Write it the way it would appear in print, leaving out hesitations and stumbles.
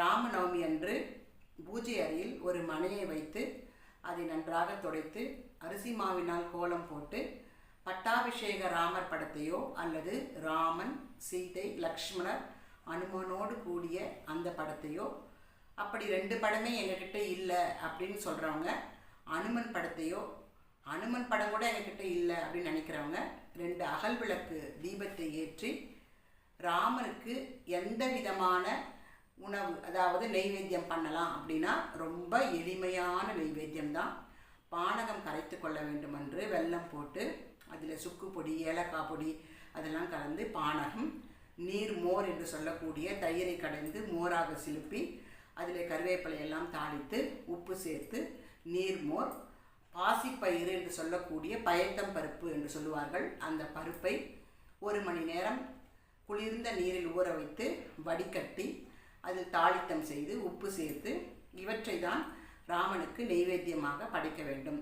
ராமநவமி அன்று பூஜை அறையில் ஒரு மணையை வைத்து அதை நன்றாக துடைத்து அரிசி மாவினால் கோலம் போட்டு பட்டாபிஷேக ராமர் படத்தையோ அல்லது ராமன், சீதை, லக்ஷ்மணர், அனுமனோடு கூடிய அந்த படத்தையோ, அப்படி 2 படமே எங்ககிட்ட இல்லை அப்படின்னு சொல்கிறவங்க அனுமன் படத்தையோ, அனுமன் படம் கூட எங்ககிட்ட இல்லை அப்படின்னு நினைக்கிறவங்க 2 அகல் விளக்கு தீபத்தை ஏற்றி ராமனுக்கு எந்த விதமான உணவு, அதாவது நெய்வேத்தியம் பண்ணலாம் அப்படின்னா ரொம்ப எளிமையான நெய்வேத்தியம் தான். பானகம் கரைத்து கொள்ள வேண்டும் என்று வெல்லம் போட்டு அதில் சுக்கு பொடி, ஏலக்காய் பொடி அதெல்லாம் கலந்து பானகம், நீர் மோர் என்று சொல்லக்கூடிய தயிரை கடைந்து மோராக சிலுப்பி அதில் கருவேப்பிலையெல்லாம் தாளித்து உப்பு சேர்த்து நீர்மோர், பாசிப்பயிறு என்று சொல்லக்கூடிய பயத்தம் பருப்பு என்று சொல்லுவார்கள், அந்த பருப்பை 1 மணி நேரம் குளிர்ந்த நீரில் ஊற வைத்து வடிகட்டி அதில் தாளித்தம் செய்து உப்பு சேர்த்து இவற்றை தான் ராமனுக்கு நெய்வேத்தியமாக படைக்க வேண்டும்.